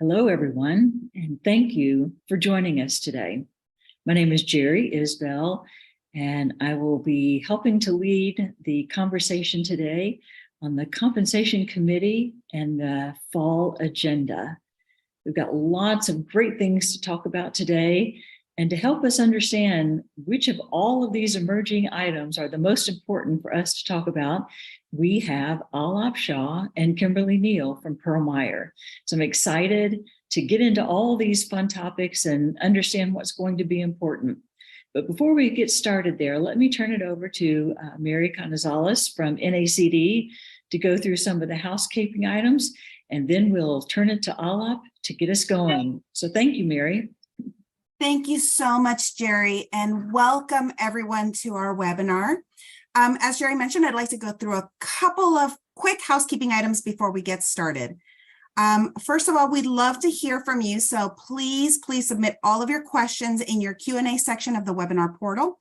Hello, everyone, and thank you for joining us today. My name is Jerry Isbell, and I will be helping to lead the conversation today on the Compensation Committee and the fall agenda. We've got lots of great things to talk about today, and to help us understand which of all of these emerging items are the most important for us to talk about, we have Alap Shah and Kimberly Neal from Pearl Meyer. So I'm excited to get into all these fun topics and understand what's going to be important. But before we get started there, let me turn it over to Mary Canizales from NACD to go through some of the housekeeping items, and then we'll turn it to Alap to get us going. So thank you, Mary. Thank you so much, Jerry, and welcome everyone to our webinar. As Jerry mentioned, I'd like to go through a couple of quick housekeeping items before we get started. First of all, we'd love to hear from you, so please submit all of your questions in your Q&A section of the webinar portal.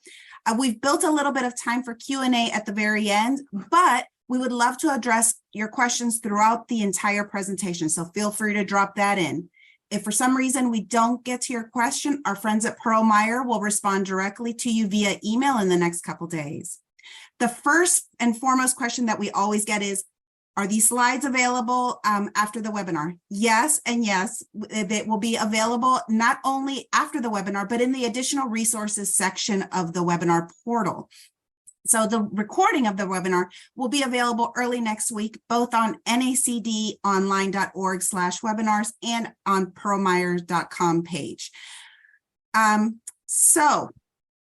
We've built a little bit of time for Q&A at the very end, but we would love to address your questions throughout the entire presentation, so feel free to drop that in. If for some reason we don't get to your question, our friends at Pearl Meyer will respond directly to you via email in the next couple days. The first and foremost question that we always get is, are these slides available after the webinar? Yes, and yes, they will be available not only after the webinar, but in the additional resources section of the webinar portal. So the recording of the webinar will be available early next week, both on nacdonline.org/webinars and on pearlmeyer.com page. So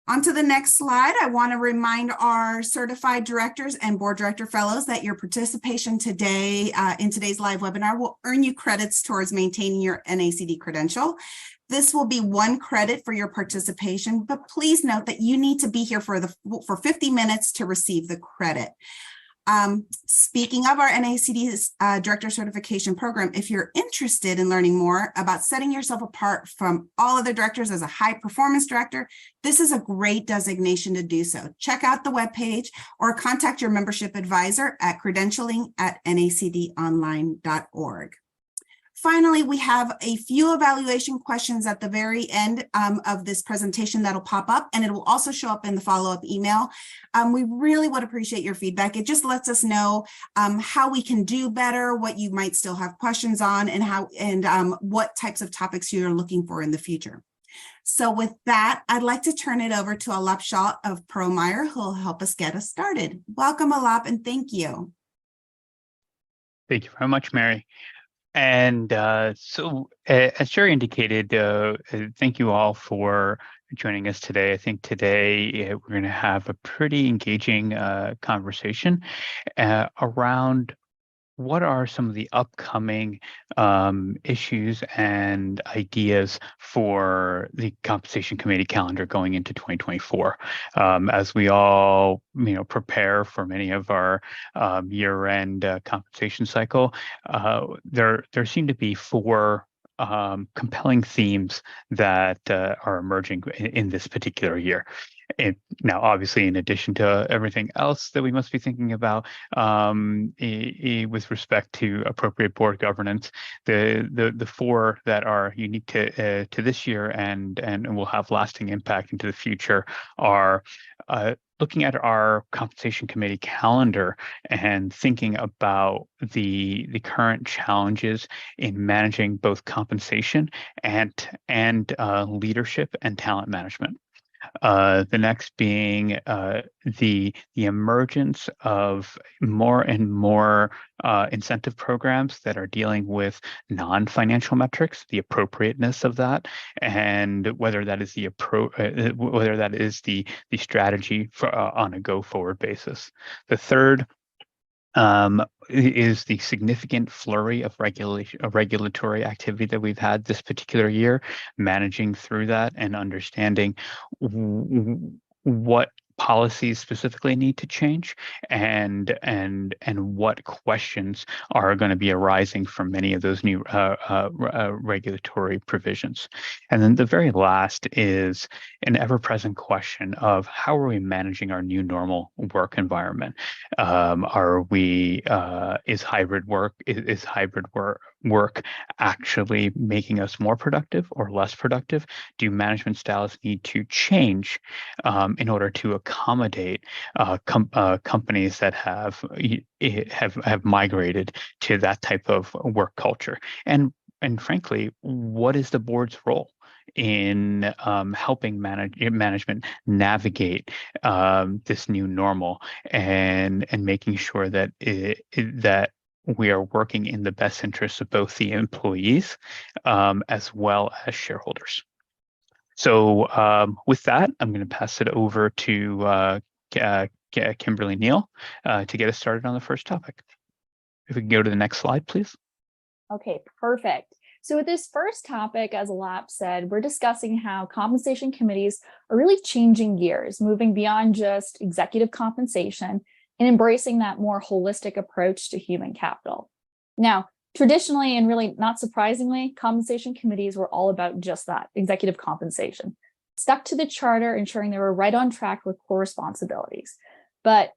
on to the next slide. I want to remind our certified directors and board director fellows that your participation today in today's live webinar will earn you credits towards maintaining your NACD credential. This will be 1 credit for your participation, but please note that you need to be here for 50 minutes to receive the credit. Speaking of our NACD Director Certification Program, if you're interested in learning more about setting yourself apart from all other directors as a high performance director, this is a great designation to do so. Check out the webpage or contact your membership advisor at credentialing@nacdonline.org. Finally, we have a few evaluation questions at the very end of this presentation that'll pop up, and it will also show up in the follow-up email. We really would appreciate your feedback. It just lets us know how we can do better, what you might still have questions on, and what types of topics you're looking for in the future. So with that, I'd like to turn it over to Alap Shah of Pearl Meyer, who will help us get us started. Welcome, Alap, and thank you. Thank you very much, Mary. And so, as Jerry indicated, thank you all for joining us today. I think today we're going to have a pretty engaging conversation around what are some of the upcoming issues and ideas for the Compensation Committee calendar going into 2024. As we all, prepare for many of our year-end compensation cycle, there seem to be 4 compelling themes that are emerging in this particular year. Now, obviously, in addition to everything else that we must be thinking about with respect to appropriate board governance, the 4 that are unique to this year and will have lasting impact into the future are looking at our compensation committee calendar and thinking about the current challenges in managing both compensation and leadership and talent management. The next being the emergence of more and more incentive programs that are dealing with non-financial metrics, the appropriateness of that, and whether that is the strategy for on a go-forward basis. The third is the significant flurry of regulatory activity that we've had this particular year, managing through that and understanding what policies specifically need to change and what questions are going to be arising from many of those new regulatory provisions. And then the very last is an ever-present question of how are we managing our new normal work environment? Is hybrid work work actually making us more productive or less productive? Do management styles need to change in order to accommodate companies that have migrated to that type of work culture? And frankly, what is the board's role in helping management navigate this new normal and making sure that that we are working in the best interests of both the employees as well as shareholders? So with that, I'm going to pass it over to Kimberly Neal to get us started on the first topic. If we can go to the next slide, please. Okay, perfect. So with this first topic, as Alap said, we're discussing how compensation committees are really changing gears, moving beyond just executive compensation and embracing that more holistic approach to human capital. Now, traditionally, and really not surprisingly, compensation committees were all about just that, executive compensation, stuck to the charter, ensuring they were right on track with core responsibilities. But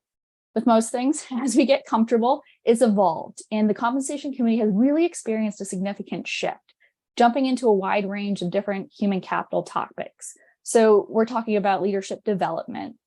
with most things, as we get comfortable, it's evolved. And the compensation committee has really experienced a significant shift, jumping into a wide range of different human capital topics. So we're talking about leadership development,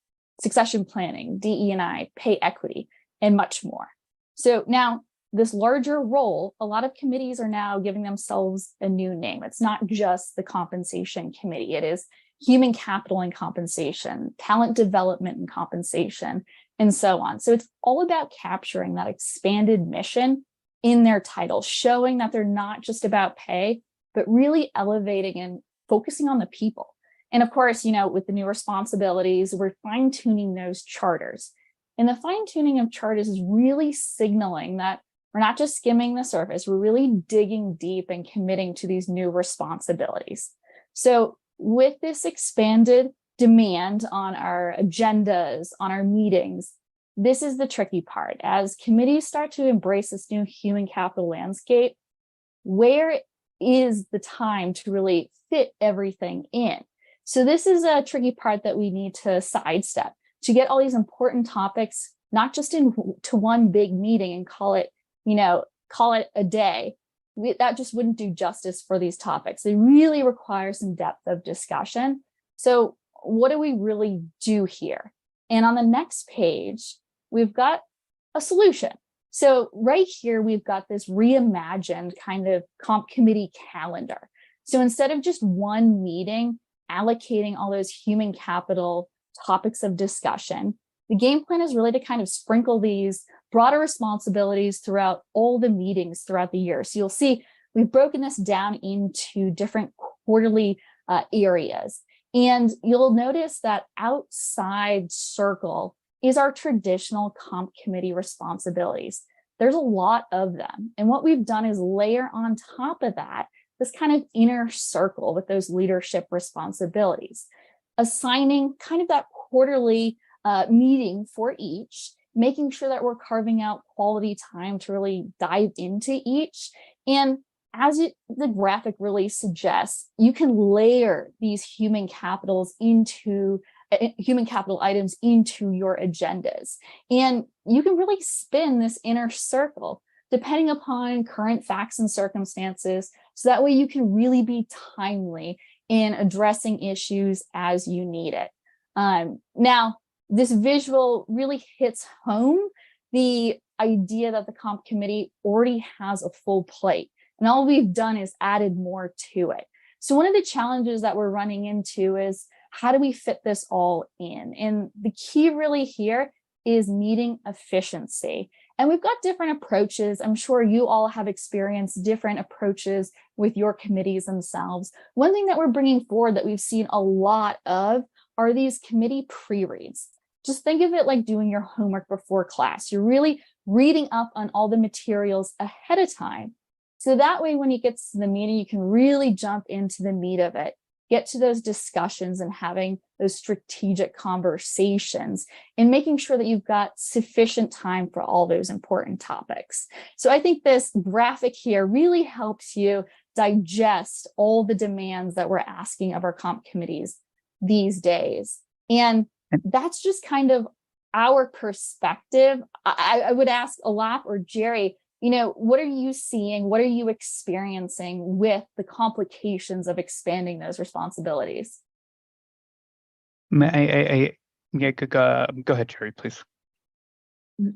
succession planning, DE&I, pay equity, and much more. So now this larger role, a lot of committees are now giving themselves a new name. It's not just the compensation committee. It is human capital and compensation, talent development and compensation, and so on. So it's all about capturing that expanded mission in their title, showing that they're not just about pay, but really elevating and focusing on the people. And of course, with the new responsibilities, we're fine-tuning those charters. And the fine-tuning of charters is really signaling that we're not just skimming the surface, we're really digging deep and committing to these new responsibilities. So with this expanded demand on our agendas, on our meetings, this is the tricky part. As committees start to embrace this new human capital landscape, where is the time to really fit everything in? So this is a tricky part that we need to sidestep to get all these important topics, not just into one big meeting and call it a day. That just wouldn't do justice for these topics. They really require some depth of discussion. So what do we really do here? And on the next page, we've got a solution. So right here, we've got this reimagined kind of comp committee calendar. So instead of just one meeting allocating all those human capital topics of discussion, the game plan is really to kind of sprinkle these broader responsibilities throughout all the meetings throughout the year. So you'll see we've broken this down into different quarterly areas. And you'll notice that outside circle is our traditional comp committee responsibilities. There's a lot of them. And what we've done is layer on top of that this kind of inner circle with those leadership responsibilities, assigning kind of that quarterly meeting for each, making sure that we're carving out quality time to really dive into each. And as the graphic really suggests, you can layer these human capital items into your agendas. And you can really spin this inner circle depending upon current facts and circumstances. So that way you can really be timely in addressing issues as you need it. Now, this visual really hits home the idea that the comp committee already has a full plate. And all we've done is added more to it. So one of the challenges that we're running into is how do we fit this all in? And the key really here is meeting efficiency. And we've got different approaches. I'm sure you all have experienced different approaches with your committees themselves. One thing that we're bringing forward that we've seen a lot of are these committee pre-reads. Just think of it like doing your homework before class. You're really reading up on all the materials ahead of time. So that way, when you get to the meeting, you can really jump into the meat of it, get to those discussions and having those strategic conversations and making sure that you've got sufficient time for all those important topics. So I think this graphic here really helps you digest all the demands that we're asking of our comp committees these days. And that's just kind of our perspective. I would ask Alap or Jerry, what are you seeing? What are you experiencing with the complications of expanding those responsibilities? Yeah, go ahead, Jerry, please.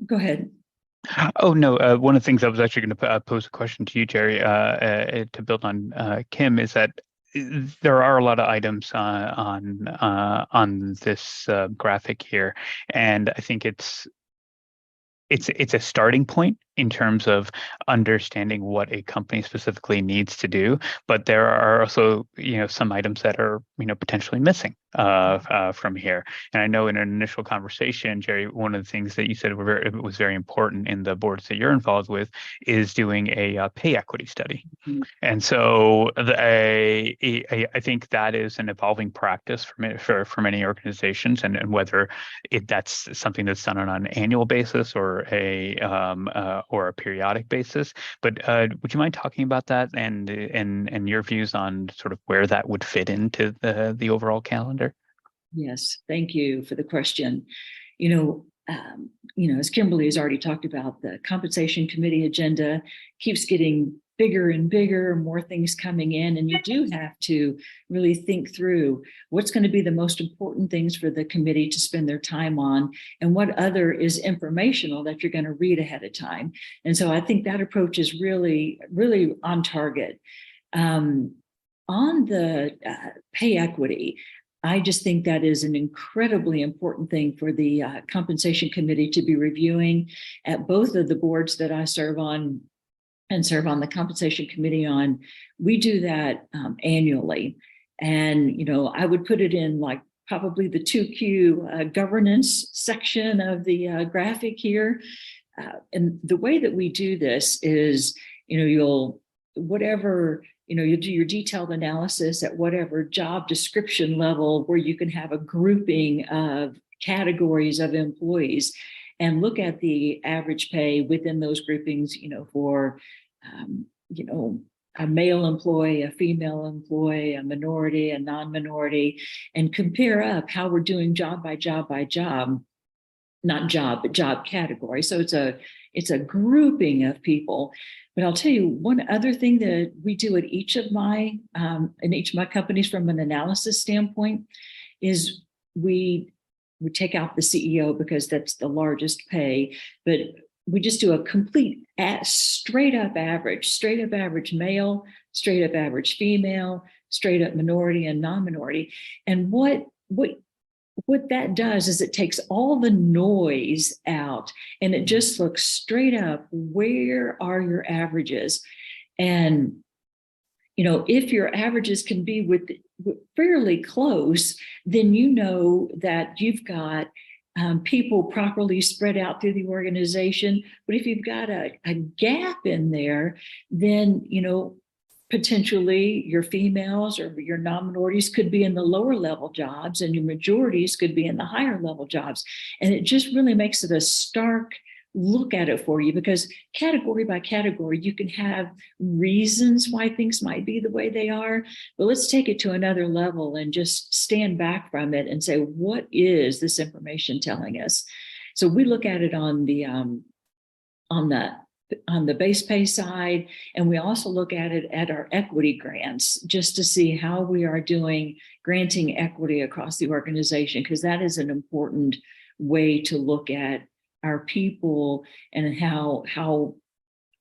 Go ahead. Oh, no. One of the things I was actually going to pose a question to you, Jerry, to build on Kim, is that there are a lot of items on this graphic here, and I think it's a starting point in terms of understanding what a company specifically needs to do. But there are also, some items that are, potentially missing from here. And I know in an initial conversation, Jerry, one of the things that you said was very important in the boards that you're involved with is doing a pay equity study. Mhm. And so I think that is an evolving practice for many organizations, and whether that's something that's done on an annual basis or a periodic basis. But would you mind talking about that and your views on sort of where that would fit into the overall calendar? Yes, thank you for the question. As Kimberly has already talked about, the compensation committee agenda keeps getting bigger and bigger, more things coming in, and you do have to really think through what's going to be the most important things for the committee to spend their time on, and what other is informational that you're going to read ahead of time. And so I think that approach is really, really on target. On the pay equity, I just think that is an incredibly important thing for the compensation committee to be reviewing at both of the boards that I serve on and serve on the compensation committee on. We do that annually. And, I would put it in like probably the 2Q governance section of the graphic here. And the way that we do this is, you'll do your detailed analysis at whatever job description level where you can have a grouping of categories of employees and look at the average pay within those groupings, for, a male employee, a female employee, a minority, a non-minority, and compare up how we're doing job by job by job, not job, but job category. So it's a grouping of people. But I'll tell you one other thing that we do at in each of my companies from an analysis standpoint is we take out the CEO because that's the largest pay, but we just do a complete straight up average male, straight up average female, straight up minority and non-minority. And what that does is it takes all the noise out and it just looks straight up, where are your averages? And, if your averages can be with fairly close, then that you've got people properly spread out through the organization. But if you've got a gap in there, then, potentially your females or your non-minorities could be in the lower level jobs and your majorities could be in the higher level jobs. And it just really makes it a stark look at it for you, because category by category, you can have reasons why things might be the way they are. But let's take it to another level and just stand back from it and say, what is this information telling us? So we look at it on the base pay side, and we also look at it at our equity grants just to see how we are doing granting equity across the organization, because that is an important way to look at our people and how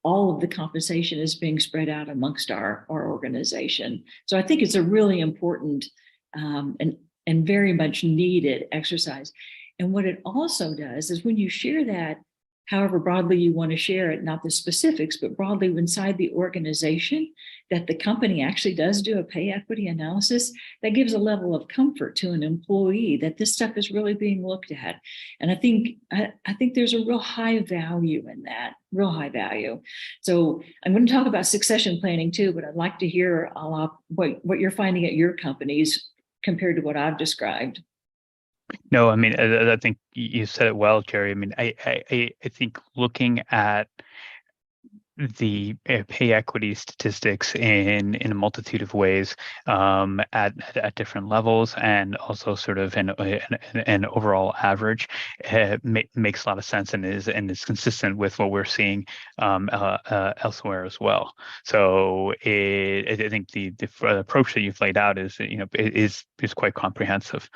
all of the compensation is being spread out amongst our organization. So I think it's a really important and very much needed exercise. And what it also does is when you share that, however broadly you want to share it, not the specifics, but broadly inside the organization, that the company actually does do a pay equity analysis, that gives a level of comfort to an employee that this stuff is really being looked at. And I think there's a real high value in that, real high value. So I'm going to talk about succession planning too, but I'd like to hear what you're finding at your companies compared to what I've described. No, I mean, I think you said it well, Jerry. I mean, I think looking at the pay equity statistics in a multitude of ways at different levels, and also sort of an overall average makes a lot of sense, and is consistent with what we're seeing elsewhere as well. So I think the approach that you've laid out is quite comprehensive.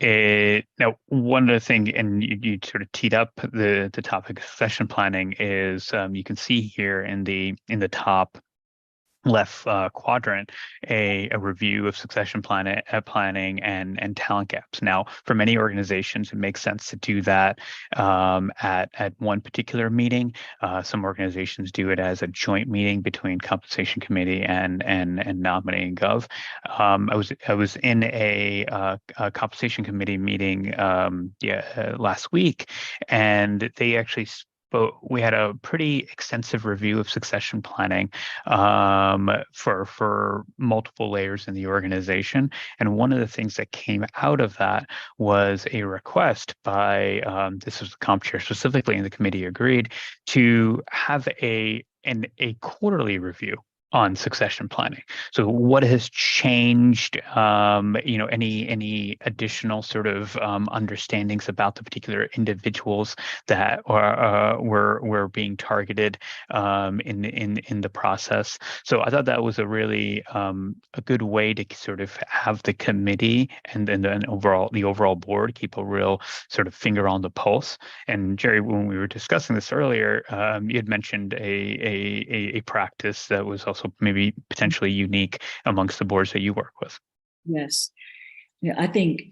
Now, one other thing, and you sort of teed up the topic of succession planning, is you can see here in the top left quadrant a review of succession planning and talent gaps. Now, for many organizations, it makes sense to do that at one particular meeting. Some organizations do it as a joint meeting between compensation committee and nominating gov. I was in a compensation committee meeting last week, and they actually we had a pretty extensive review of succession planning for multiple layers in the organization. And one of the things that came out of that was a request by this was the comp chair specifically, and the committee agreed to have a quarterly review on succession planning. So what has changed, any additional sort of understandings about the particular individuals that were being targeted in the process. So I thought that was a really a good way to sort of have the committee and then the overall board keep a real sort of finger on the pulse. And Jerry, when we were discussing this earlier, you had mentioned a practice that was also maybe potentially unique amongst the boards that you work with. Yes. Yeah, I think,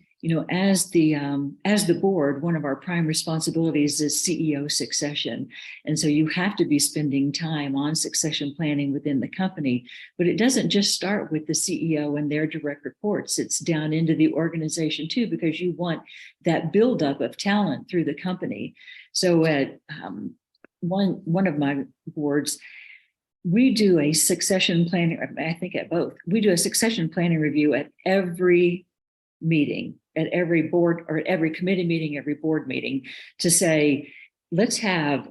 as the board, one of our prime responsibilities is CEO succession. And so you have to be spending time on succession planning within the company, but it doesn't just start with the CEO and their direct reports. It's down into the organization too, because you want that buildup of talent through the company. So at one of my boards, we do a succession planning, I think at both, we do a succession planning review at every meeting, at every board or at every committee meeting, every board meeting, to say, let's have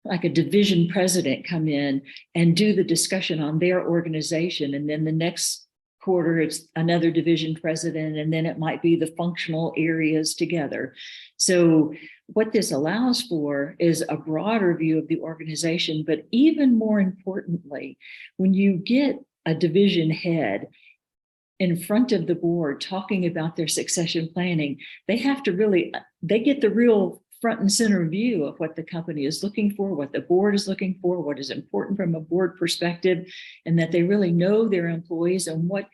like a division president come in and do the discussion on their organization. And then the next quarter, it's another division president, and then it might be the functional areas together. So what this allows for is a broader view of the organization, but even more importantly, when you get a division head in front of the board talking about their succession planning, they get the real front and center view of what the company is looking for, what the board is looking for, what is important from a board perspective, and that they really know their employees and what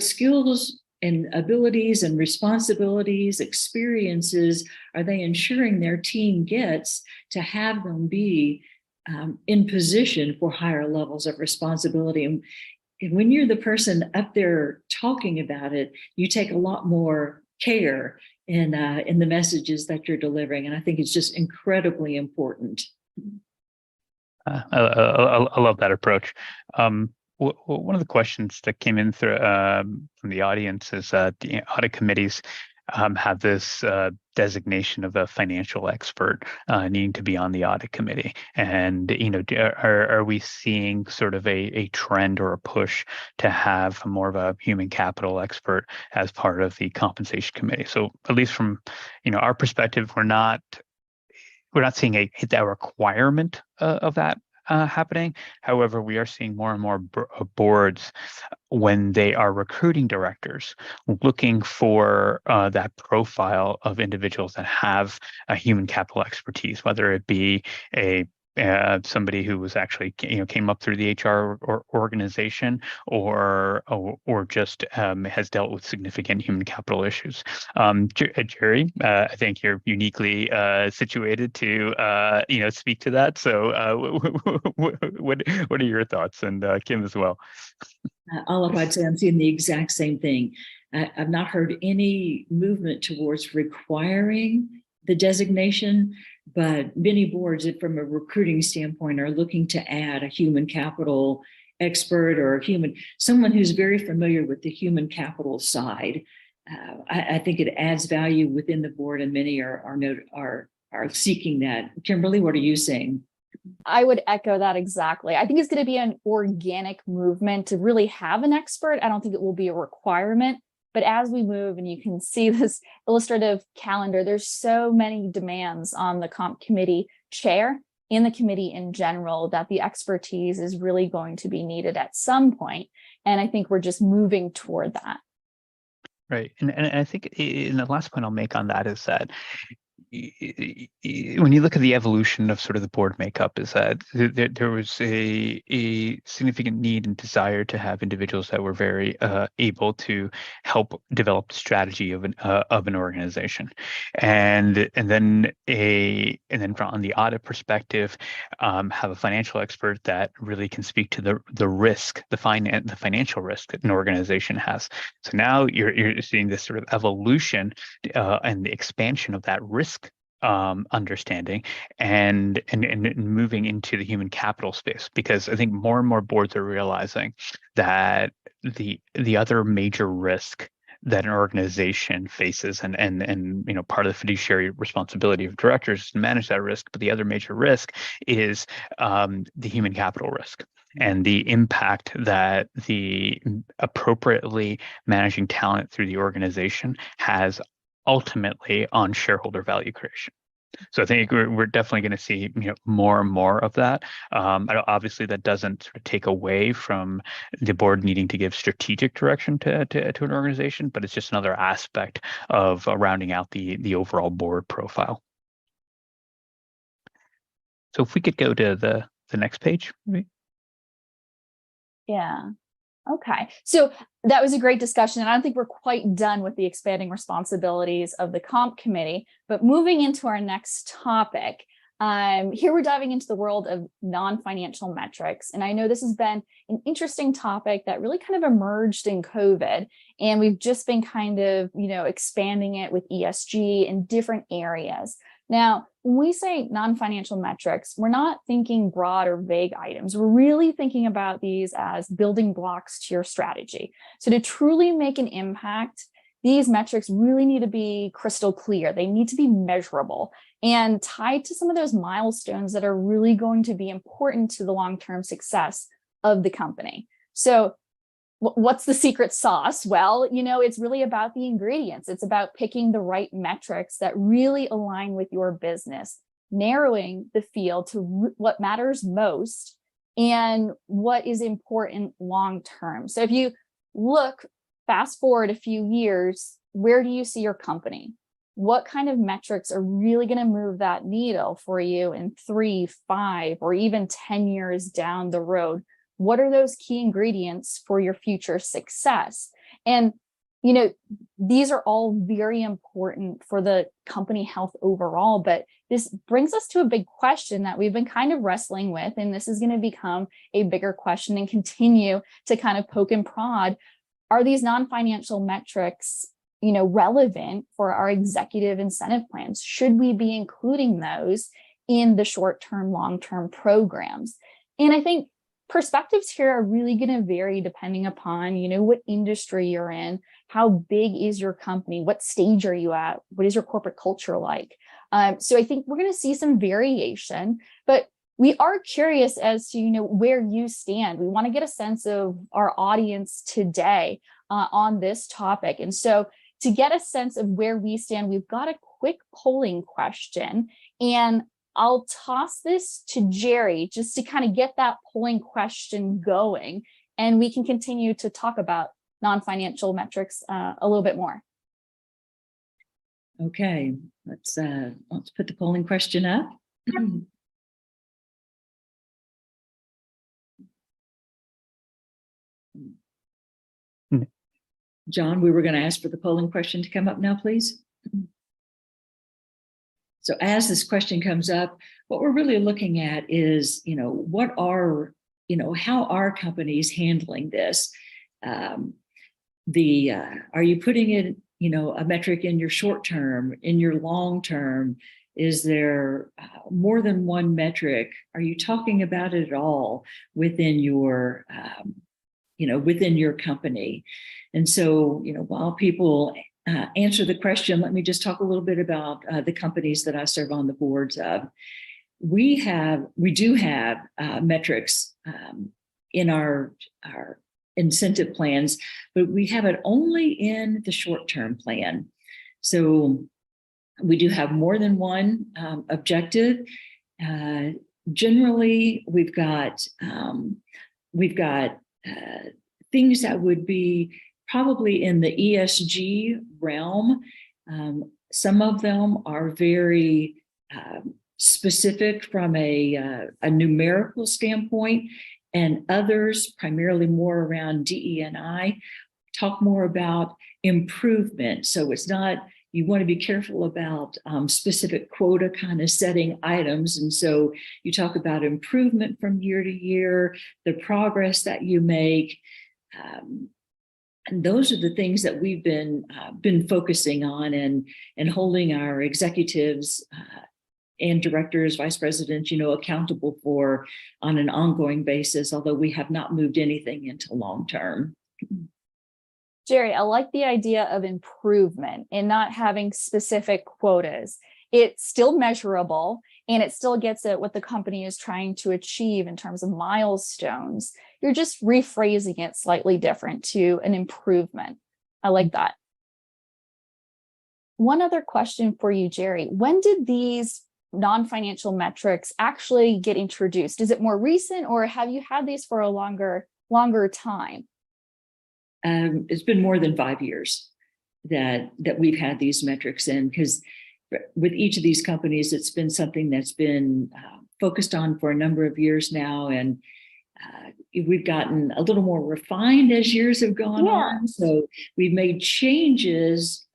skills and abilities and responsibilities, experiences are they ensuring their team gets to have them be in position for higher levels of responsibility. And when you're the person up there talking about it, you take a lot more care in the messages that you're delivering. And I think it's just incredibly important. I love that approach. One of the questions that came in through from the audience is that audit committees have this designation of a financial expert needing to be on the audit committee. And, are we seeing sort of a trend or a push to have more of a human capital expert as part of the compensation committee? So at least from, our perspective, we're not seeing a requirement of that happening. However, we are seeing more and more boards, when they are recruiting directors, looking for that profile of individuals that have a human capital expertise, whether it be somebody who was actually came up through the HR organization, or just has dealt with significant human capital issues. Jerry, I think you're uniquely situated to speak to that. So what are your thoughts? And Kim as well. All I'd say, I'm seeing the exact same thing. I've not heard any movement towards requiring the designation, but many boards, from a recruiting standpoint, are looking to add a human capital expert or someone who's very familiar with the human capital side. I think it adds value within the board, and many are seeking that. Kimberly, what are you saying? I would echo that exactly. I think it's going to be an organic movement to really have an expert. I don't think it will be a requirement. But as we move, and you can see this illustrative calendar, there's so many demands on the comp committee chair and the committee in general that the expertise is really going to be needed at some point. And I think we're just moving toward that. Right. And I think in the last point I'll make on that is that when you look at the evolution of sort of the board makeup, is that there was a significant need and desire to have individuals that were very able to help develop the strategy of an organization, and then from on the audit perspective, have a financial expert that really can speak to the risk, the financial risk that an organization has. So now you're seeing this sort of evolution and the expansion of that risk understanding and moving into the human capital space, because I think more and more boards are realizing that the other major risk that an organization faces, and part of the fiduciary responsibility of directors is to manage that risk, but the other major risk is the human capital risk and the impact that the appropriately managing talent through the organization has ultimately on shareholder value creation. So I think we're definitely going to see more and more of that. Obviously, that doesn't sort of take away from the board needing to give strategic direction to an organization, but it's just another aspect of rounding out the overall board profile. So if we could go to the next page, maybe. Yeah. Okay. So that was a great discussion. And I don't think we're quite done with the expanding responsibilities of the comp committee, but moving into our next topic, here we're diving into the world of non-financial metrics. And I know this has been an interesting topic that really kind of emerged in COVID. And we've just been kind of, expanding it with ESG in different areas. Now, when we say non-financial metrics, we're not thinking broad or vague items. We're really thinking about these as building blocks to your strategy. So to truly make an impact, these metrics really need to be crystal clear. They need to be measurable and tied to some of those milestones that are really going to be important to the long-term success of the company. So what's the secret sauce? Well, it's really about the ingredients. It's about picking the right metrics that really align with your business, narrowing the field to what matters most and what is important long-term. So if you look fast forward a few years, where do you see your company? What kind of metrics are really going to move that needle for you in 3, 5, or even 10 years down the road? What are those key ingredients for your future success? And, these are all very important for the company health overall, but this brings us to a big question that we've been kind of wrestling with, and this is going to become a bigger question and continue to kind of poke and prod. Are these non-financial metrics, relevant for our executive incentive plans? Should we be including those in the short-term, long-term programs? And I think perspectives here are really going to vary depending upon, what industry you're in, how big is your company, what stage are you at, what is your corporate culture like? So I think we're going to see some variation, but we are curious as to, where you stand. We want to get a sense of our audience today on this topic. And so to get a sense of where we stand, we've got a quick polling question, and I'll toss this to Jerry just to kind of get that polling question going, and we can continue to talk about non-financial metrics a little bit more. Okay, let's put the polling question up. John, we were going to ask for the polling question to come up now, please. So as this question comes up, what we're really looking at is, how are companies handling this? Are you putting in, a metric in your short term, in your long term? Is there more than one metric? Are you talking about it at all within your, within your company? And so, while people answer the question, let me just talk a little bit about the companies that I serve on the boards of. we do have metrics in our incentive plans, but we have it only in the short-term plan. So we do have more than one objective. Generally, we've got things that would be probably in the ESG realm. Some of them are very specific from a numerical standpoint, and others, primarily more around DE&I, talk more about improvement. So it's not, you want to be careful about specific quota kind of setting items. And so you talk about improvement from year to year, the progress that you make. And those are the things that we've been focusing on and holding our executives and directors, vice presidents, accountable for on an ongoing basis, although we have not moved anything into long term. Jerry, I like the idea of improvement and not having specific quotas. It's still measurable and it still gets at what the company is trying to achieve in terms of milestones. You're just rephrasing it slightly different to an improvement. I like that. One other question for you, Jerry. When did these non-financial metrics actually get introduced? Is it more recent, or have you had these for a longer time? It's been more than 5 years that we've had these metrics in, because with each of these companies, it's been something that's been focused on for a number of years now, and we've gotten a little more refined as years have gone on. So we've made changes,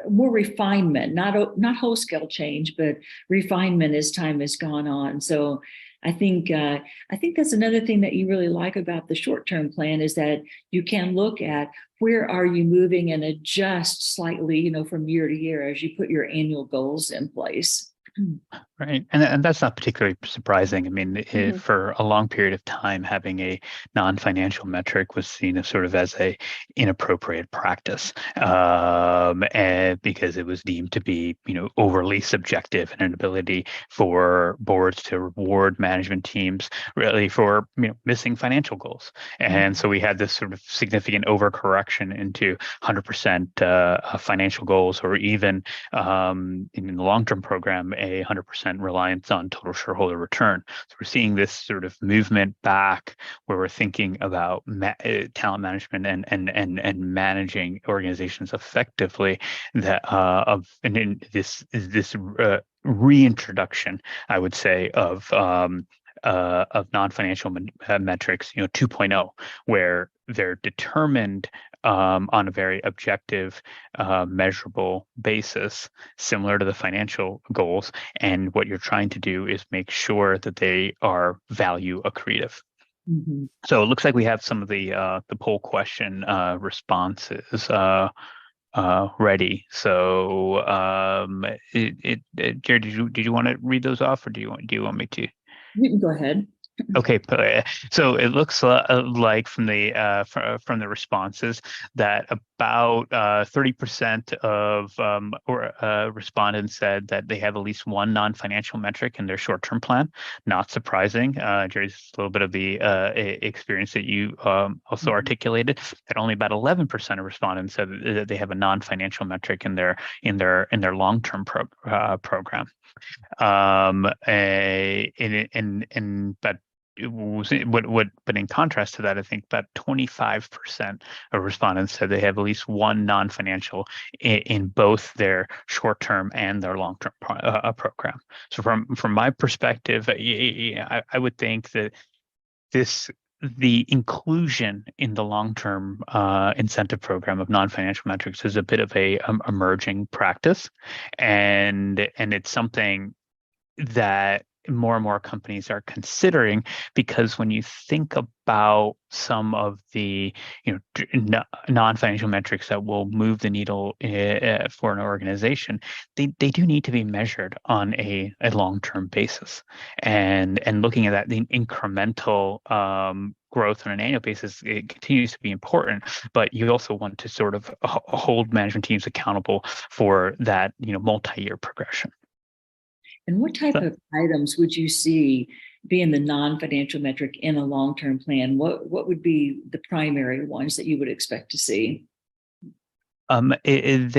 more refinement, not whole scale change, but refinement as time has gone on. So I think that's another thing that you really like about the short-term plan, is that you can look at where are you moving and adjust slightly, from year to year as you put your annual goals in place. Right. And that's not particularly surprising. I mean, for a long period of time, having a non-financial metric was seen as sort of as a inappropriate practice, and because it was deemed to be, overly subjective, and an ability for boards to reward management teams really for, missing financial goals. And so we had this sort of significant overcorrection into 100% financial goals, or even in the long-term program, a 100% reliance on total shareholder return. So we're seeing this sort of movement back, where we're thinking about talent management and managing organizations effectively. This reintroduction, I would say, of non-financial metrics, 2.0, where they're determined on a very objective, measurable basis, similar to the financial goals. And what you're trying to do is make sure that they are value accretive. Mm-hmm. So it looks like we have some of the poll question responses ready. So Jared, did you want to read those off, or do you want me to? You can go ahead. Okay, so it looks like from the responses that about 30% of respondents said that they have at least one non-financial metric in their short-term plan. Not surprising. Jerry's a little bit of the experience that you also articulated. That only about 11% of respondents said that they have a non-financial metric in their long-term program. But in contrast to that, I think about 25% of respondents said they have at least one non-financial in both their short-term and their long-term program. So from my perspective, I would think that the inclusion in the long-term incentive program of non-financial metrics is a bit of a emerging practice, and it's something that more and more companies are considering, because when you think about some of the non-financial metrics that will move the needle for an organization, they do need to be measured on a long-term basis, and looking at that, the incremental growth on an annual basis, it continues to be important, but you also want to sort of hold management teams accountable for that multi-year progression. And what type of items would you see being the non-financial metric in a long-term plan? What would be the primary ones that you would expect to see? It's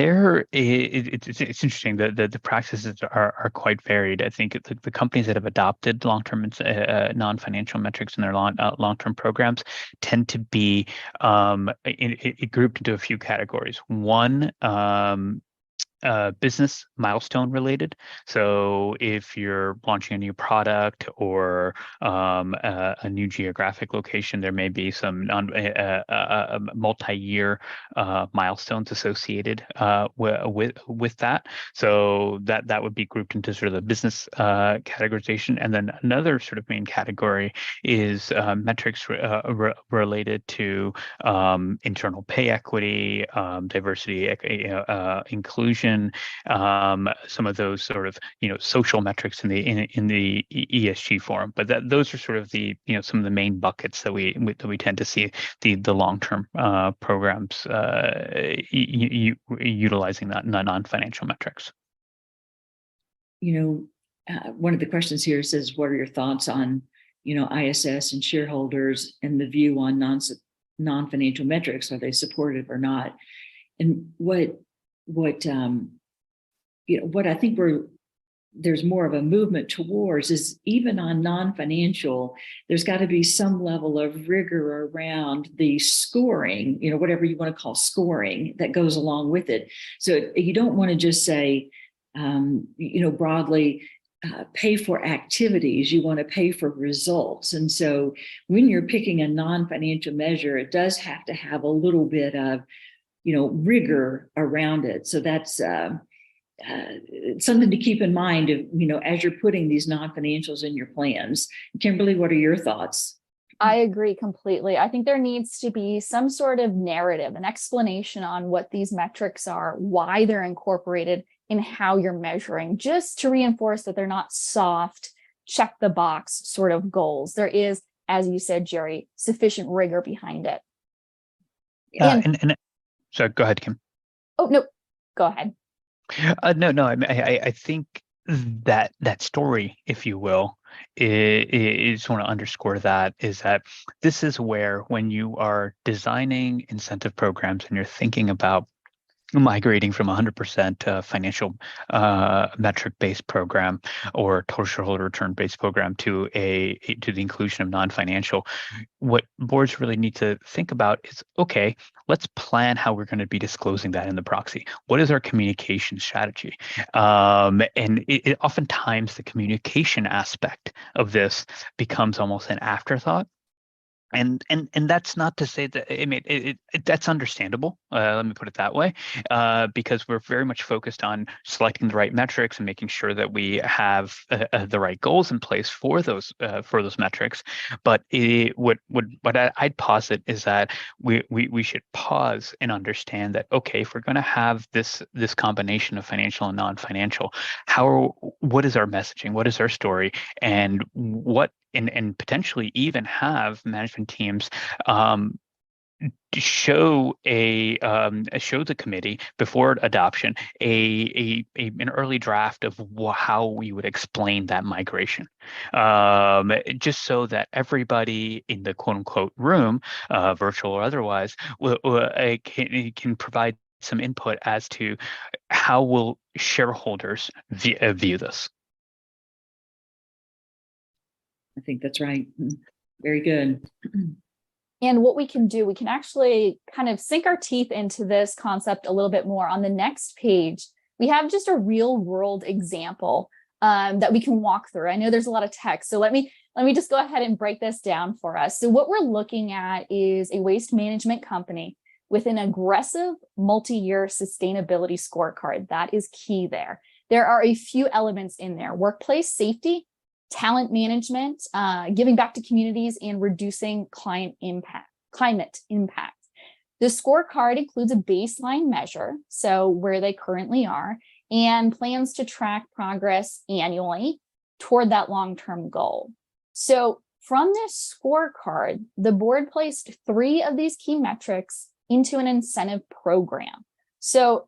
interesting. The practices are quite varied. I think the companies that have adopted long-term non-financial metrics in their long-term programs tend to be grouped into a few categories. One, business milestone related. So if you're launching a new product or a new geographic location, there may be some multi-year milestones associated with that. So that would be grouped into sort of the business categorization. And then another sort of main category is metrics related to internal pay equity, diversity, inclusion, some of those sort of social metrics in the ESG forum. But those are sort of the some of the main buckets that we tend to see the long-term programs utilizing that non-financial metrics. One of the questions here says, what are your thoughts on ISS and shareholders and the view on non-financial metrics? Are they supportive or not? And what I think there's more of a movement towards is, even on non-financial, there's got to be some level of rigor around the scoring, whatever you want to call scoring, that goes along with it. So you don't want to just say, broadly, pay for activities. You want to pay for results. And so when you're picking a non-financial measure, it does have to have a little bit of rigor around it. So that's something to keep in mind, as you're putting these non-financials in your plans. Kimberly, what are your thoughts? I agree completely. I think there needs to be some sort of narrative, an explanation on what these metrics are, why they're incorporated in how you're measuring, just to reinforce that they're not soft, check the box sort of goals. There is, as you said, Jerry, sufficient rigor behind it. So go ahead, Kim. Oh, no, go ahead. No. I think that story, if you will, is want to underscore that is that this is where, when you are designing incentive programs and you're thinking about migrating from 100% financial metric-based program or total shareholder return-based program to the inclusion of non-financial, what boards really need to think about is, okay, let's plan how we're going to be disclosing that in the proxy. What is our communication strategy? And it oftentimes the communication aspect of this becomes almost an afterthought. And that's not to say that, I mean, that's understandable. Let me put it that way, because we're very much focused on selecting the right metrics and making sure that we have the right goals in place for those metrics. But what I'd posit is that we should pause and understand that, okay, if we're going to have this combination of financial and non-financial, what is our messaging? What is our story? And and potentially even have management teams show the committee before adoption an early draft of how we would explain that migration, just so that everybody in the quote unquote room, virtual or otherwise, can provide some input as to how will shareholders view this. I think that's right. Very good. And what we can do, we can actually kind of sink our teeth into this concept a little bit more. On the next page, we have just a real world example that we can walk through. I know there's a lot of text, so let me just go ahead and break this down for us. So what we're looking at is a waste management company with an aggressive multi-year sustainability scorecard. That is key there. There are a few elements in there: workplace safety, talent management, giving back to communities, and reducing climate impact. The scorecard includes a baseline measure, so where they currently are, and plans to track progress annually toward that long-term goal. So from this scorecard, the board placed 3 of these key metrics into an incentive program. So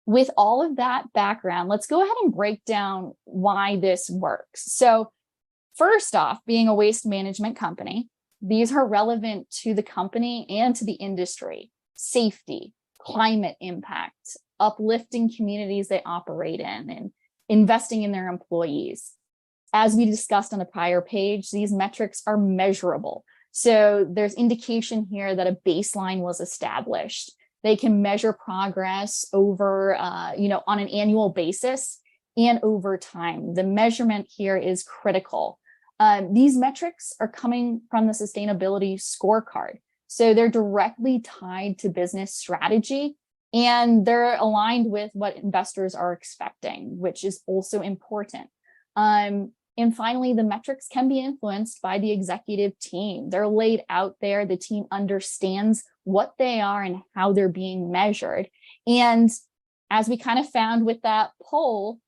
with all of that background, let's go ahead and break down why this works. So first off, being a waste management company, these are relevant to the company and to the industry: safety, climate impact, uplifting communities they operate in, and investing in their employees. As we discussed on the prior page, these metrics are measurable. So there's indication here that a baseline was established. They can measure progress over, on an annual basis and over time. The measurement here is critical. These metrics are coming from the sustainability scorecard. So they're directly tied to business strategy, and they're aligned with what investors are expecting, which is also important. And finally, the metrics can be influenced by the executive team. They're laid out there. The team understands what they are and how they're being measured. And as we kind of found with that poll,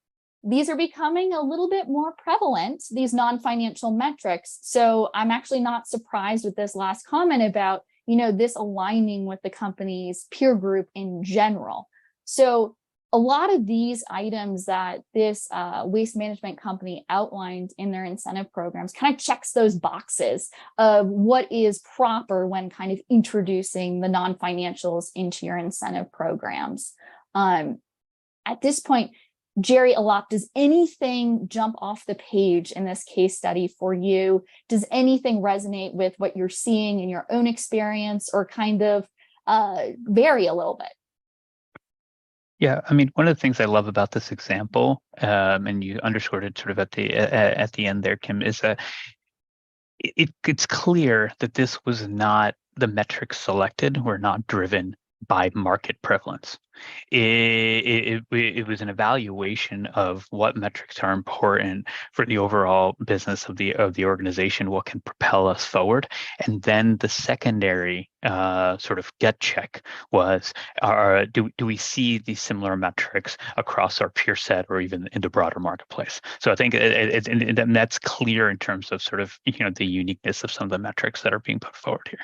these are becoming a little bit more prevalent, these non-financial metrics. So I'm actually not surprised with this last comment about, this aligning with the company's peer group in general. So a lot of these items that this waste management company outlined in their incentive programs kind of checks those boxes of what is proper when kind of introducing the non-financials into your incentive programs. At this point, Jerry, Alap, does anything jump off the page in this case study for you? Does anything resonate with what you're seeing in your own experience, or kind of vary a little bit? Yeah, I mean, one of the things I love about this example, and you underscored it sort of at the end there, Kim, is that it's clear that this was not the metrics selected were not driven by market prevalence. It was an evaluation of what metrics are important for the overall business of the organization, what can propel us forward, and then the secondary sort of get check was, do we see these similar metrics across our peer set or even in the broader marketplace? So I think and that's clear in terms of sort of the uniqueness of some of the metrics that are being put forward here.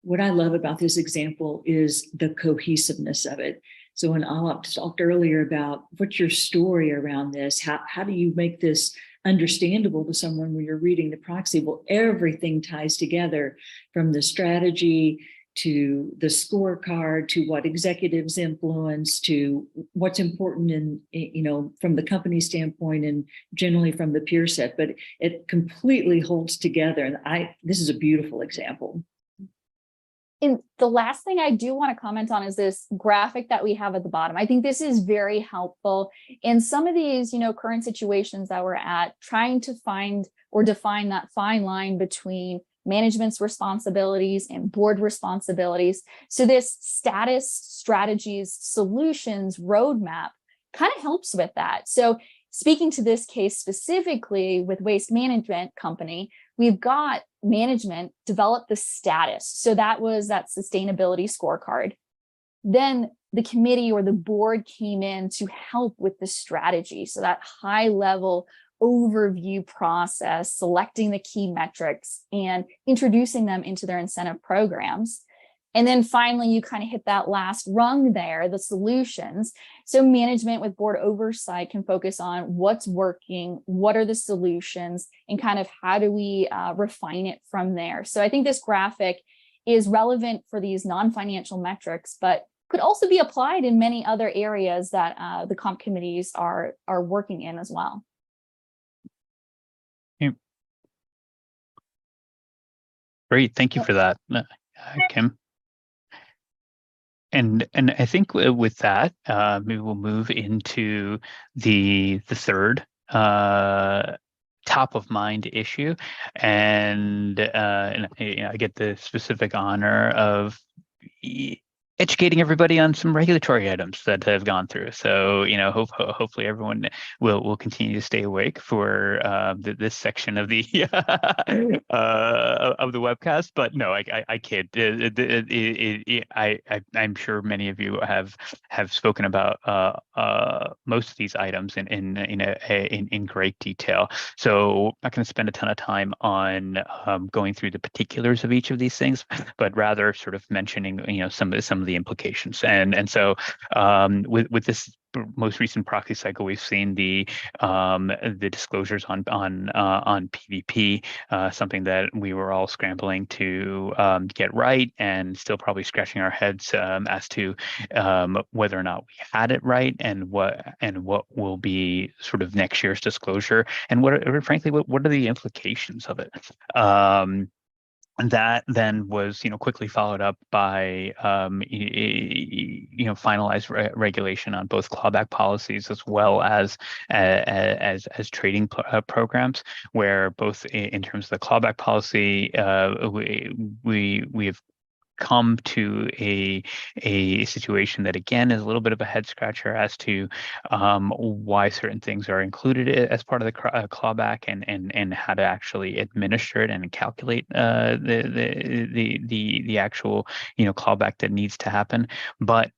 What I love about this example is the cohesiveness of it. So when Alap talked earlier about what's your story around this, how do you make this understandable to someone when you're reading the proxy? Well, everything ties together, from the strategy to the scorecard, to what executives influence, to what's important in, from the company standpoint and generally from the peer set, but it completely holds together. And this is a beautiful example. And the last thing I do want to comment on is this graphic that we have at the bottom. I think this is very helpful in some of these, current situations that we're at, trying to find or define that fine line between management's responsibilities and board responsibilities. So this status, strategies, solutions roadmap kind of helps with that. So speaking to this case specifically with Waste Management Company, we've got management develop the status. So that was that sustainability scorecard. Then the committee or the board came in to help with the strategy. So that high level overview process, selecting the key metrics and introducing them into their incentive programs. And then finally, you kind of hit that last rung there, the solutions. So management with board oversight can focus on what's working, what are the solutions, and kind of how do we refine it from there. So I think this graphic is relevant for these non-financial metrics, but could also be applied in many other areas that the comp committees are working in as well. Great, thank you for that, Kim. And I think with that, maybe we'll move into the third top of mind issue, and I get the specific honor of educating everybody on some regulatory items that have gone through. So, hopefully everyone will continue to stay awake for this section of the of the webcast. But no, I kid. I'm sure many of you have spoken about most of these items in great detail. So I'm not going to spend a ton of time on going through the particulars of each of these things, but rather sort of mentioning some some of the implications. With this most recent proxy cycle, we've seen the disclosures on PVP, something that we were all scrambling to get right, and still probably scratching our heads as to whether or not we had it right, and what will be sort of next year's disclosure, and what are the implications of it. And that then was, quickly followed up by, finalized regulation on both clawback policies as well as trading programs, where both in terms of the clawback policy, we have come to a situation that, again, is a little bit of a head scratcher as to why certain things are included as part of the clawback, and how to actually administer it and calculate the actual clawback that needs to happen. But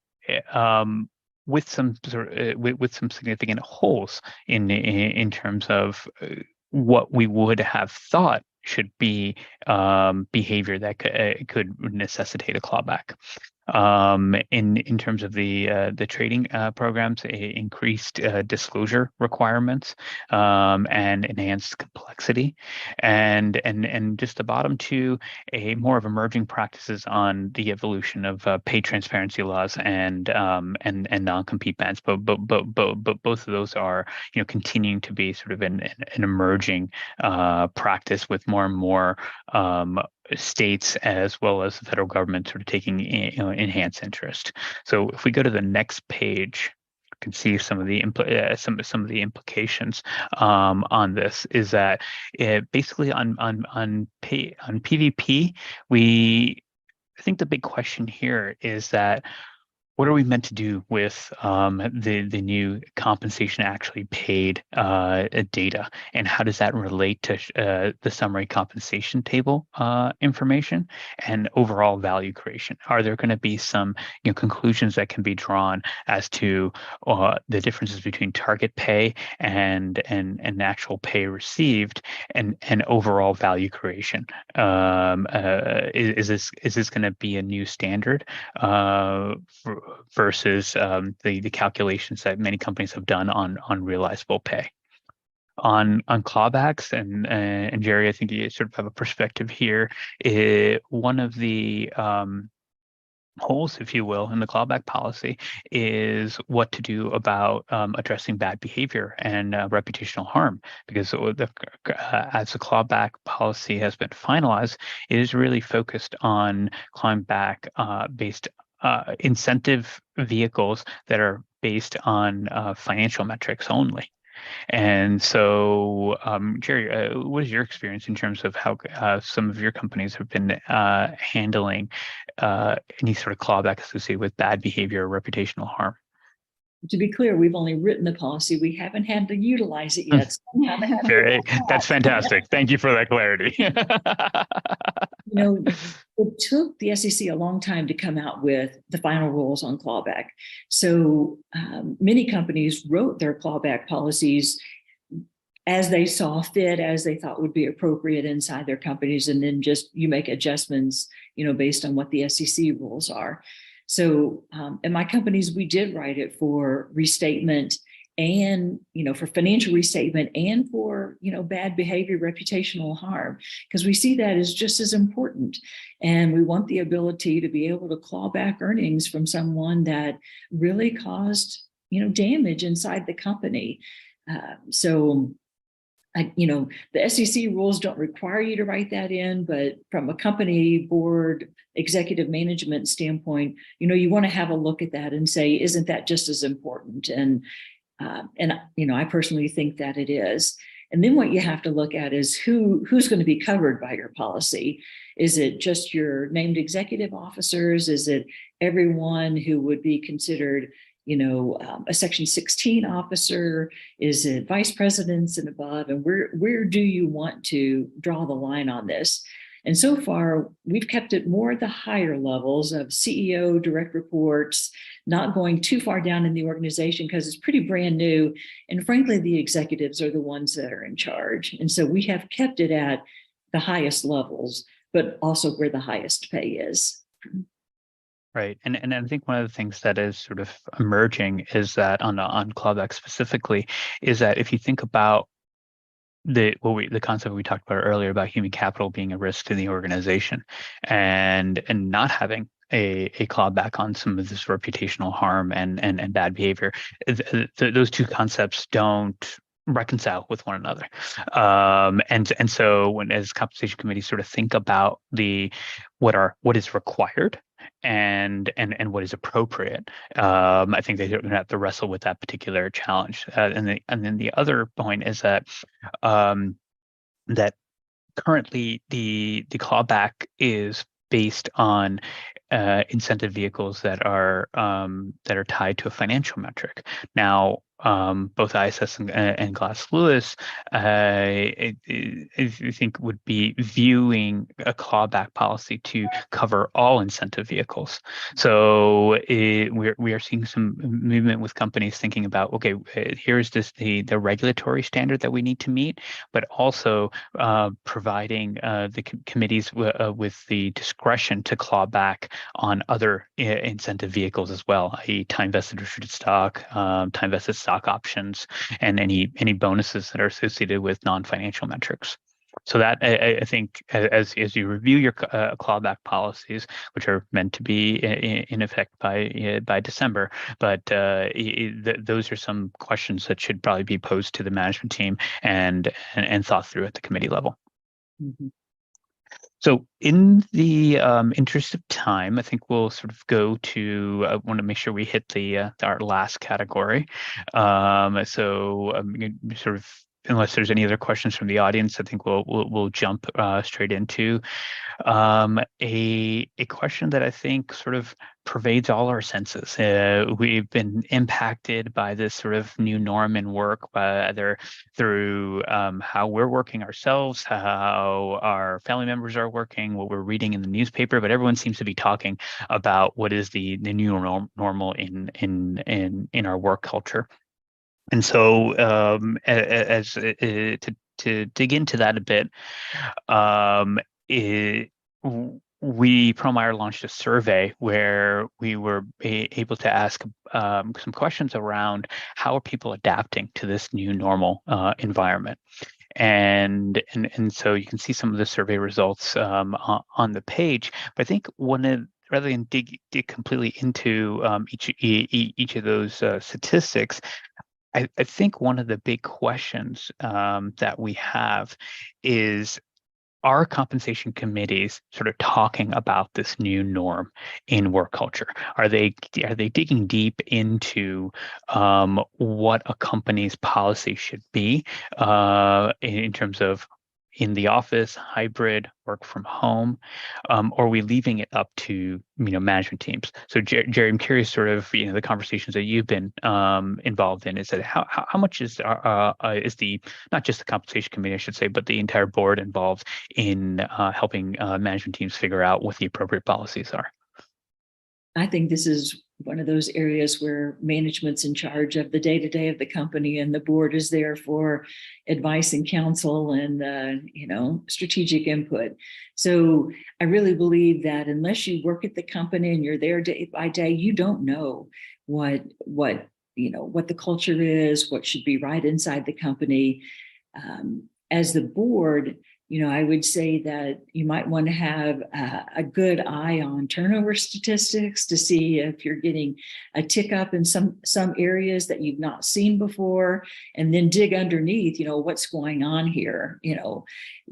with some significant holes in terms of what we would have thought should be behavior that could necessitate a clawback. In terms of the trading programs, increased disclosure requirements, and enhanced complexity, and just the bottom two, a more of emerging practices on the evolution of pay transparency laws and non-compete bans. But both of those are continuing to be sort of an emerging practice, with more and more states as well as the federal government sort of taking enhanced interest. So if we go to the next page, you can see some of the implications on this. Is that basically on PVP, I think the big question here is that, what are we meant to do with the new compensation actually paid data, and how does that relate to the summary compensation table information and overall value creation? Are there going to be some conclusions that can be drawn as to the differences between target pay and actual pay received, and overall value creation? Is this going to be a new standard versus the calculations that many companies have done on realizable pay? On clawbacks, and Jerry, I think you sort of have a perspective here. One of the holes, if you will, in the clawback policy is what to do about addressing bad behavior and reputational harm, because as the clawback policy has been finalized, it is really focused on clawback based incentive vehicles that are based on financial metrics only. And so, Jerry, what is your experience in terms of how some of your companies have been handling any sort of clawback associated with bad behavior or reputational harm? To be clear, we've only written the policy. We haven't had to utilize it yet. Jerry, that's fantastic. Thank you for that clarity. It took the SEC a long time to come out with the final rules on clawback. So many companies wrote their clawback policies as they saw fit, as they thought would be appropriate inside their companies, and then just you make adjustments, based on what the SEC rules are. So in my companies, we did write it for restatement, and for financial restatement, and for bad behavior, reputational harm, because we see that as just as important, and we want the ability to be able to claw back earnings from someone that really caused damage inside the company. The SEC rules don't require you to write that in, but from a company board executive management standpoint, you want to have a look at that and say, isn't that just as important? And I personally think that it is. And then what you have to look at is who's going to be covered by your policy. Is it just your named executive officers? Is it everyone who would be considered a Section 16 officer? Is it vice presidents and above? And where do you want to draw the line on this? And so far, we've kept it more at the higher levels of CEO, direct reports, not going too far down in the organization because it's pretty brand new. And frankly, the executives are the ones that are in charge. And so we have kept it at the highest levels, but also where the highest pay is. Right. And I think one of the things that is sort of emerging is that on clawback specifically, is that if you think about the concept we talked about earlier about human capital being a risk to the organization, and not having a clawback on some of this reputational harm and bad behavior, those two concepts don't reconcile with one another. And so when as compensation committees sort of think about what is required and what is appropriate, I think they're going to have to wrestle with that particular challenge. And then the other point is that um, that currently the clawback is based on incentive vehicles that are tied to a financial metric. Now, both ISS and Glass Lewis, I think, would be viewing a clawback policy to cover all incentive vehicles. So we are seeing some movement with companies thinking about, okay, here's the regulatory standard that we need to meet, but also providing the committees with the discretion to claw back on other incentive vehicles as well, i.e. time vested restricted stock, time vested stock options, and any bonuses that are associated with non-financial metrics. So that I think as you review your clawback policies, which are meant to be in effect by December, but those are some questions that should probably be posed to the management team and thought through at the committee level. Mhm. So in the interest of time, I think we'll sort of go to, I want to make sure we hit our last category. Sort of, unless there's any other questions from the audience, I think we'll jump straight into a question that I think sort of pervades all our senses. We've been impacted by this sort of new norm in work, either through how we're working ourselves, how our family members are working, what we're reading in the newspaper, but everyone seems to be talking about what is the new normal in our work culture. And so to dig into that a bit, Promeyer launched a survey where we were able to ask some questions around how are people adapting to this new normal environment. And so you can see some of the survey results on the page. But I think rather than dig completely into each of those statistics, I think one of the big questions that we have is, are compensation committees sort of talking about this new norm in work culture? Are they digging deep into what a company's policy should be in terms of in the office, hybrid, work from home, or are we leaving it up to management teams? So Jerry, I'm curious, sort of the conversations that you've been involved in, is that how much is the not just the compensation committee, I should say, but the entire board involved in helping management teams figure out what the appropriate policies are? I think this is one of those areas where management's in charge of the day-to-day of the company, and the board is there for advice and counsel and strategic input. So I really believe that unless you work at the company and you're there day by day, you don't know what the culture is, what should be right inside the company. As the board, I would say that you might want to have a good eye on turnover statistics to see if you're getting a tick up in some areas that you've not seen before, and then dig underneath, what's going on here.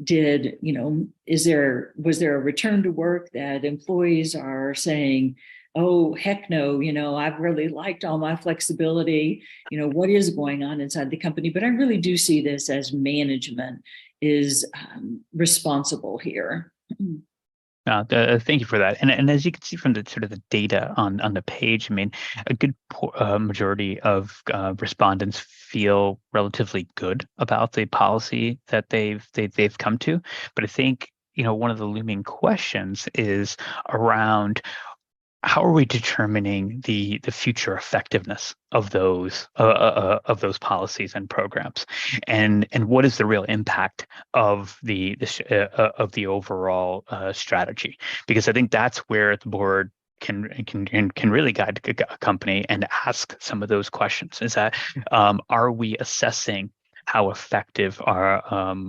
Was there a return to work that employees are saying, oh, heck no, I've really liked all my flexibility, what is going on inside the company? But I really do see this as management is responsible here. Thank you for that. And as you can see from the sort of the data on the page, I mean, a good majority of respondents feel relatively good about the policy that they've come to. But I think one of the looming questions is around, how are we determining the future effectiveness of those policies and programs, and what is the real impact of the overall strategy? Because I think that's where the board can really guide a company and ask some of those questions. Is that are we assessing how effective our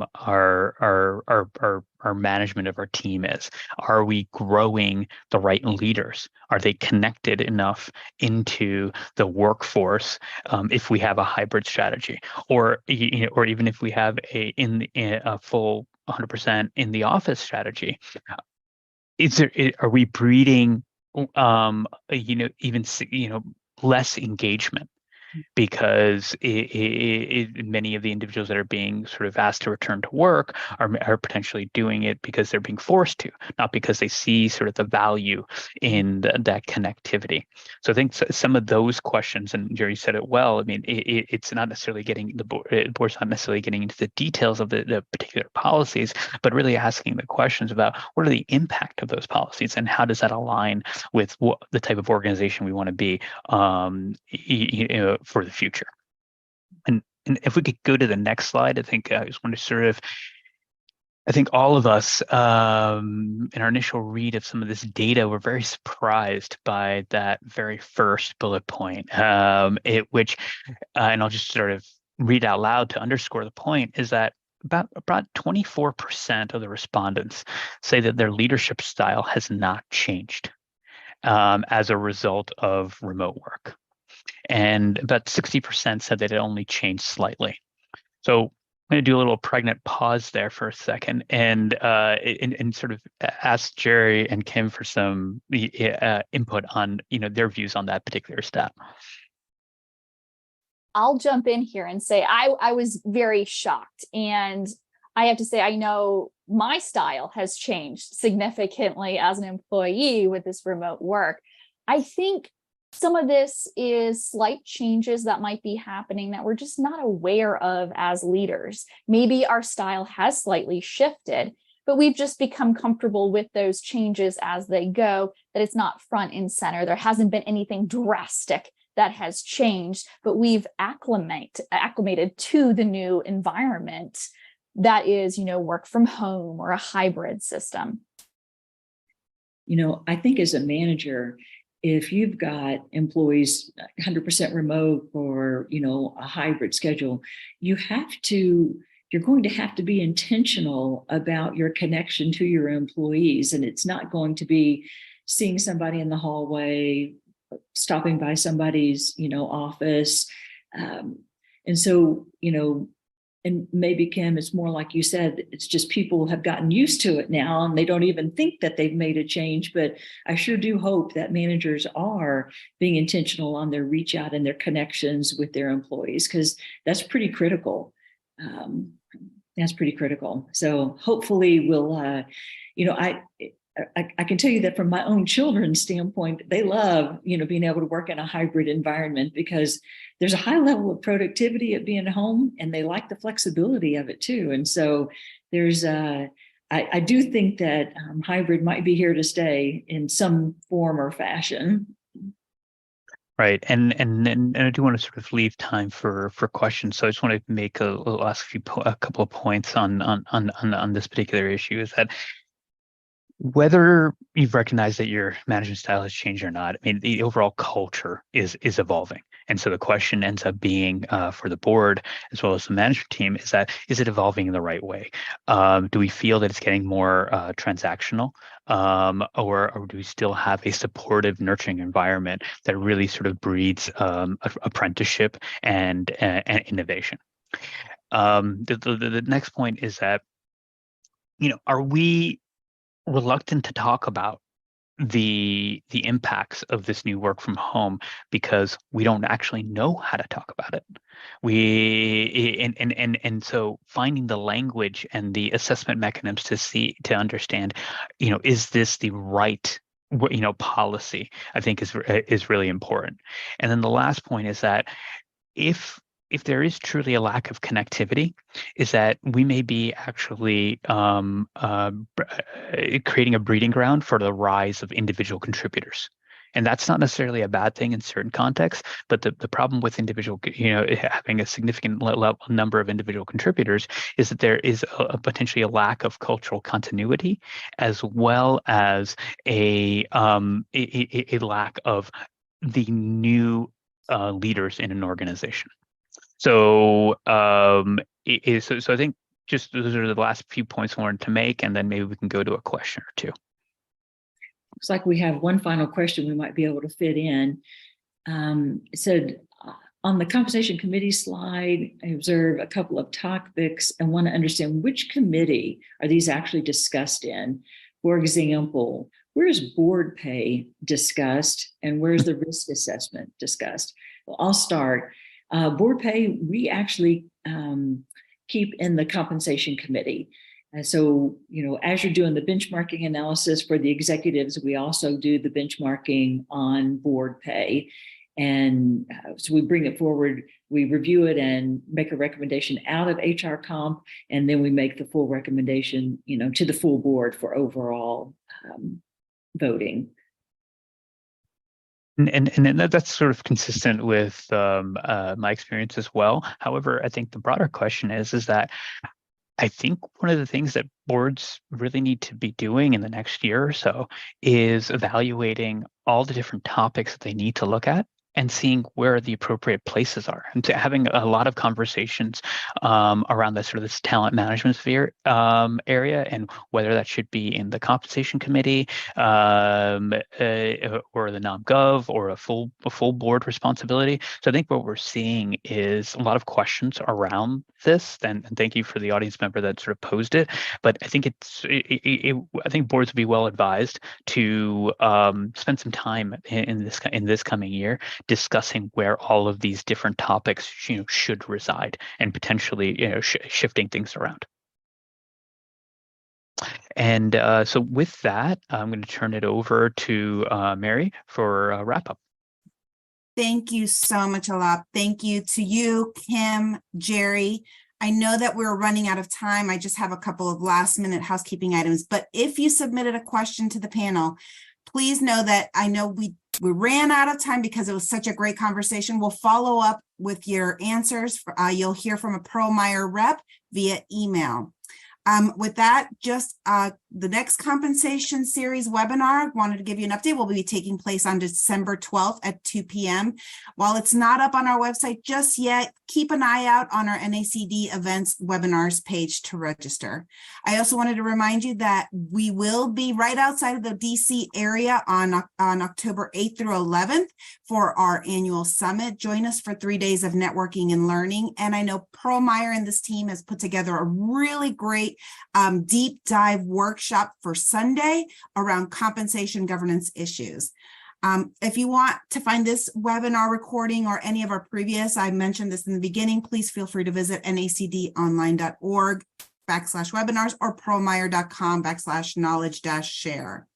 management of our team is? Are we growing the right leaders? Are they connected enough into the workforce if we have a hybrid strategy, or or even if we have a full 100% in the office strategy? Are we breeding even less engagement because many of the individuals that are being sort of asked to return to work are potentially doing it because they're being forced to, not because they see sort of the value in that connectivity. So I think some of those questions, and Jerry said it well, I mean, it's not necessarily the board's not necessarily getting into the details of the particular policies, but really asking the questions about what are the impact of those policies and how does that align with the type of organization we want to be for the future. And if we could go to the next slide, I think I just want to sort of, I think all of us in our initial read of some of this data were very surprised by that very first bullet point, which, and I'll just sort of read out loud to underscore the point, is that about 24% of the respondents say that their leadership style has not changed as a result of remote work. And about 60% said that it only changed slightly. So I'm going to do a little pregnant pause there for a second and sort of ask Jerry and Kim for some input on their views on that particular stat. I'll jump in here and say I was very shocked, and I have to say I know my style has changed significantly as an employee with this remote work. I think some of this is slight changes that might be happening that we're just not aware of as leaders. Maybe our style has slightly shifted, but we've just become comfortable with those changes as they go, that it's not front and center. There hasn't been anything drastic that has changed, but we've acclimated to the new environment that is, work from home or a hybrid system. I think as a manager, if you've got employees 100% remote or, a hybrid schedule, you're going to have to be intentional about your connection to your employees. And it's not going to be seeing somebody in the hallway, stopping by somebody's, office. And so, and maybe, Kim, it's more like you said, it's just people have gotten used to it now and they don't even think that they've made a change. But I sure do hope that managers are being intentional on their reach out and their connections with their employees, because that's pretty critical. So hopefully we'll, I can tell you that from my own children's standpoint, they love, being able to work in a hybrid environment because there's a high level of productivity at being home and they like the flexibility of it too. And so there's I do think that hybrid might be here to stay in some form or fashion. Right, and I do want to sort of leave time for questions. So I just want to make a couple of points on this particular issue. Is that whether you've recognized that your management style has changed or not, I mean, the overall culture is evolving. And so the question ends up being for the board as well as the management team is it evolving in the right way? Do we feel that it's getting more transactional, or do we still have a supportive, nurturing environment that really sort of breeds apprenticeship and innovation? The next point is that, are we reluctant to talk about the impacts of this new work from home because we don't actually know how to talk about it. So finding the language and the assessment mechanisms to understand, is this the right policy, I think is really important. And then the last point is that if there is truly a lack of connectivity, is that we may be actually creating a breeding ground for the rise of individual contributors. And that's not necessarily a bad thing in certain contexts, but the problem with individual, having a significant number of individual contributors is that there is potentially a lack of cultural continuity, as well as a lack of the new leaders in an organization. So so I think just those are the last few points I wanted to make, and then maybe we can go to a question or two. Looks like we have one final question we might be able to fit in. It said, on the compensation committee slide, I observe a couple of topics and want to understand which committee are these actually discussed in. For example, where is board pay discussed and where's the risk assessment discussed? Well, I'll start. Board pay, we actually keep in the compensation committee. And so, as you're doing the benchmarking analysis for the executives, we also do the benchmarking on board pay. And so we bring it forward, we review it and make a recommendation out of HR comp, and then we make the full recommendation, to the full board for overall voting. And that's sort of consistent with my experience as well. However, I think the broader question is that I think one of the things that boards really need to be doing in the next year or so is evaluating all the different topics that they need to look at and seeing where the appropriate places are, and having a lot of conversations around this sort of this talent management sphere area, and whether that should be in the compensation committee or the nom-gov or a full board responsibility. So I think what we're seeing is a lot of questions around this, and thank you for the audience member that sort of posed it. But I think I think boards would be well advised to spend some time in this coming year discussing where all of these different topics should reside, and potentially shifting things around. And so with that, I'm going to turn it over to Mary for a wrap up. Thank you so much, Alap. Thank you to you, Kim, Jerry. I know that we're running out of time. I just have a couple of last minute housekeeping items, but if you submitted a question to the panel, please know that I know we ran out of time because it was such a great conversation. We'll follow up with your answers. You'll hear from a Perlmutter rep via email. With that, just the next compensation series webinar, wanted to give you an update, will be taking place on December 12th at 2 p.m. While it's not up on our website just yet, keep an eye out on our NACD events webinars page to register. I also wanted to remind you that we will be right outside of the DC area on October 8th through 11th for our annual summit. Join us for 3 days of networking and learning. And I know Perlmutter and this team has put together a really great deep dive workshop for Sunday around compensation governance issues. If you want to find this webinar recording or any of our previous, I mentioned this in the beginning, please feel free to visit nacdonline.org/webinars or perlmutter.com/knowledge-share.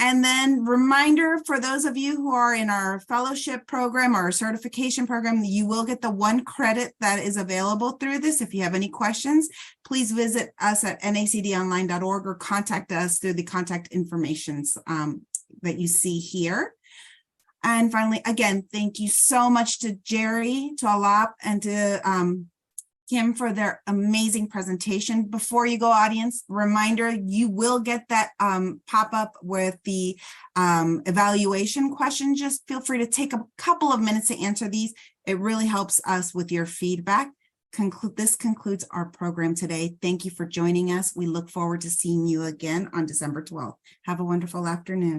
And then reminder for those of you who are in our fellowship program or certification program, you will get the 1 credit that is available through this. If you have any questions, please visit us at nacdonline.org or contact us through the contact information that you see here. And finally, again, thank you so much to Jerry, to Alap, and to Kim for their amazing presentation. Before you go, audience, reminder, you will get that pop-up with the evaluation question. Just feel free to take a couple of minutes to answer these. It really helps us with your feedback. This concludes our program today. Thank you for joining us. We look forward to seeing you again on December 12th. Have a wonderful afternoon.